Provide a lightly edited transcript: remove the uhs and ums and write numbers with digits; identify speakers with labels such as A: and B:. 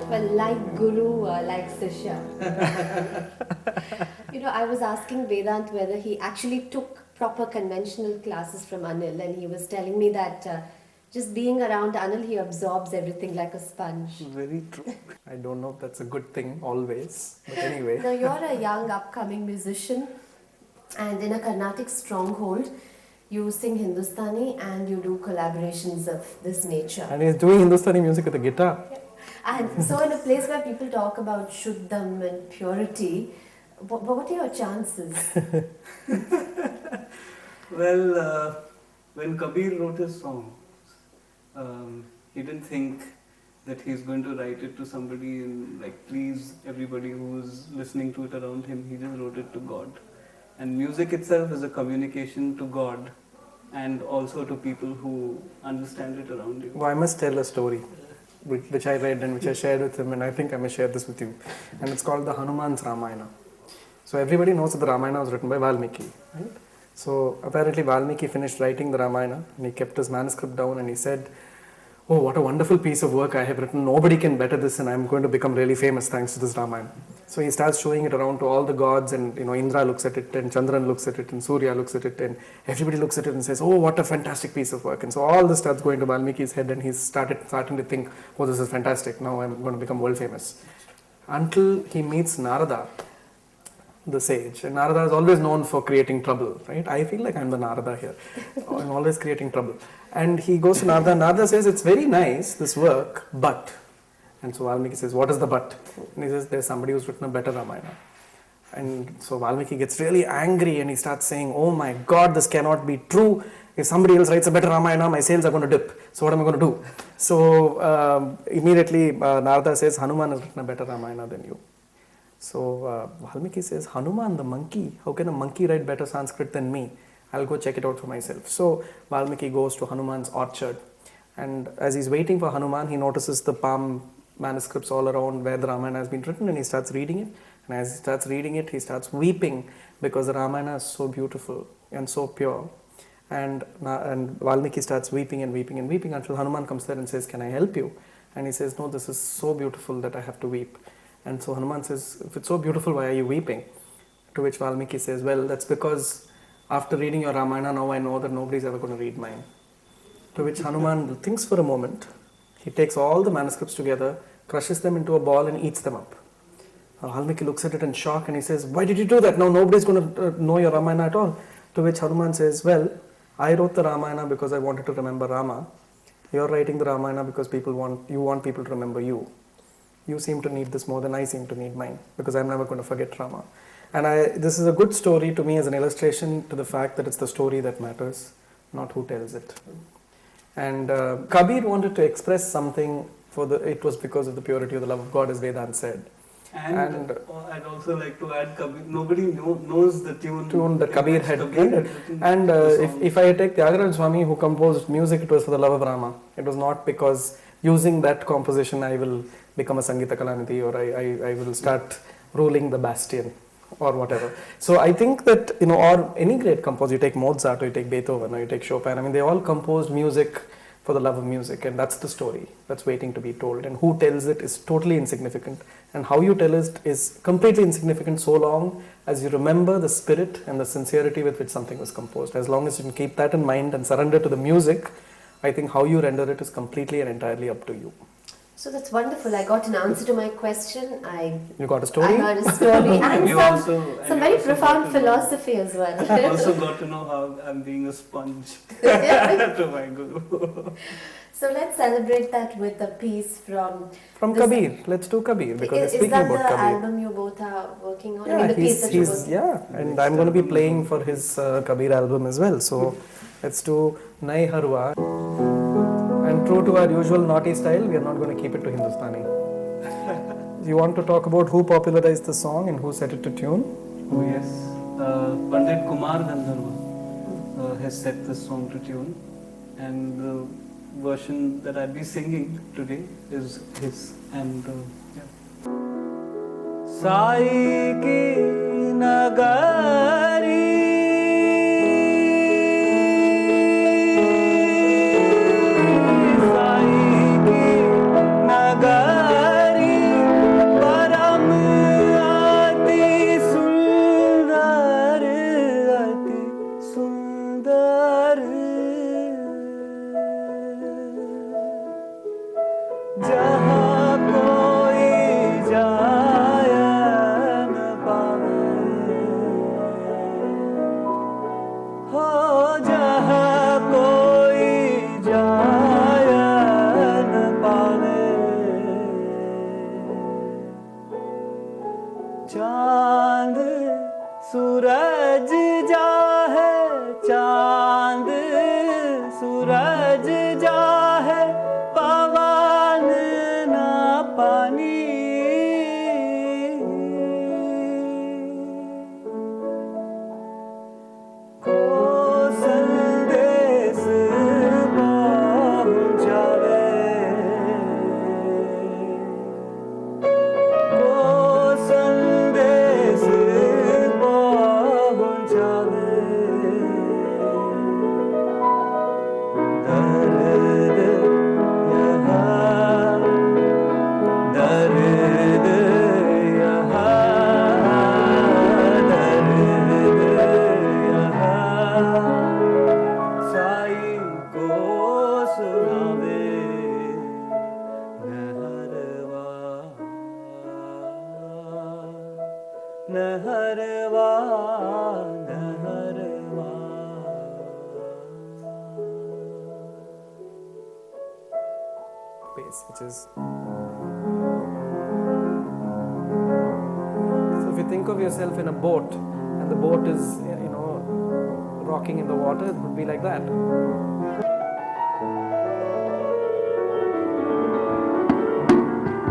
A: Well, like Guru, like Sishya. I was asking Vedant whether he actually took proper conventional classes from Anil, and he was telling me that just being around Anil, he absorbs everything like a sponge.
B: Very true. I don't know if that's a good thing always, but anyway.
A: Now, you're a young, upcoming musician, and in a Carnatic stronghold, you sing Hindustani and you do collaborations of this nature.
B: And he's doing Hindustani music with a guitar.
A: And so in a place where people talk about Shuddham and purity, what are your chances?
C: Well, when Kabir wrote his songs, he didn't think that he's going to write it to somebody and please everybody who's listening to it around him. He just wrote it to God. And music itself is a communication to God and also to people who understand it around you.
B: Well, I must tell a story which I read and which I shared with him, and I think I may share this with you. And it's called the Hanuman's Ramayana. So everybody knows that the Ramayana was written by Valmiki, right? So apparently Valmiki finished writing the Ramayana and he kept his manuscript down and he said, "Oh, what a wonderful piece of work I have written. Nobody can better this and I'm going to become really famous thanks to this Ramayana." So he starts showing it around to all the gods, and Indra looks at it and Chandran looks at it and Surya looks at it and everybody looks at it and says, "Oh, what a fantastic piece of work." And so all this starts going to Valmiki's head and he's starting to think, "Oh, this is fantastic. Now I'm going to become world famous." Until he meets Narada, the sage. And Narada is always known for creating trouble, right? I feel like I'm the Narada here. I'm always creating trouble. And he goes to Narada. Narada says, "It's very nice, this work, but..." And so Valmiki says, "What is the but?" And he says, "There's somebody who's written a better Ramayana." And so Valmiki gets really angry and he starts saying, "Oh my God, this cannot be true. If somebody else writes a better Ramayana, my sales are going to dip. So what am I going to do?" So immediately Narada says, "Hanuman has written a better Ramayana than you." So Valmiki says, "Hanuman, the monkey, how can a monkey write better Sanskrit than me? I'll go check it out for myself." So Valmiki goes to Hanuman's orchard, and as he's waiting for Hanuman, he notices the palm manuscripts all around where the Ramayana has been written, and he starts reading it. And as he starts reading it, he starts weeping because the Ramayana is so beautiful and so pure. And Valmiki starts weeping and weeping and weeping until Hanuman comes there and says, "Can I help you?" And he says, "No, this is so beautiful that I have to weep." And so Hanuman says, "If it's so beautiful, why are you weeping?" To which Valmiki says, "Well, that's because after reading your Ramayana, now I know that nobody's ever going to read mine." To which Hanuman thinks for a moment. He takes all the manuscripts together, crushes them into a ball and eats them up. Valmiki looks at it in shock and he says, "Why did you do that? Now nobody's going to know your Ramayana at all." To which Hanuman says, "Well, I wrote the Ramayana because I wanted to remember Rama. You're writing the Ramayana because you want people to remember you. You seem to need this more than I seem to need mine, because I'm never going to forget Rama." And this is a good story to me as an illustration to the fact that it's the story that matters, not who tells it. And Kabir wanted to express something it was because of the purity of the love of God, as Vedant said.
C: And I'd also like to add, nobody knows the tune
B: that Kabir had written. And if I take Tyagarajan Swami, who composed music, it was for the love of Rama. It was not because using that composition I will become a Sangeeta Kalanidhi, or I will start ruling the bastion or whatever. So I think that, or any great composer, you take Mozart or you take Beethoven or you take Chopin, I mean, they all composed music for the love of music, and that's the story that's waiting to be told. And who tells it is totally insignificant, and how you tell it is completely insignificant so long as you remember the spirit and the sincerity with which something was composed. As long as you can keep that in mind and surrender to the music, I think how you render it is completely and entirely up to you.
A: So that's wonderful. I got an answer to my question.
B: You got a story?
A: I heard a story and
C: You also-
A: some
C: you
A: very
C: also
A: profound
C: got to know.
A: philosophy as well.
C: I also got to know how I'm being a sponge to my guru.
A: So let's celebrate that with a piece from this-
B: Kabir. Let's do Kabir, because we're
A: Is
B: speaking
A: that
B: about
A: the
B: Kabir.
A: album you both are working on? I
B: Yeah,
A: mean, the piece that you're working
B: and I'm going to be playing for his Kabir album as well. So let's do Nai Harwa. And true to our usual naughty style, we are not going to keep it to Hindustani. You want to talk about who popularized the song and who set it to tune?
C: Oh yes, Pandit Kumar Gandharva has set this song to tune, and the version that I'll be singing today is his. And yeah. Sai ki nagari चांद सूरज जा है, चांद सूरज जा है, पवन ना पानी। को संदेश पहुँचावे,
B: Which is, so if you think of yourself in a boat and the boat is, rocking in the water, it would be like that.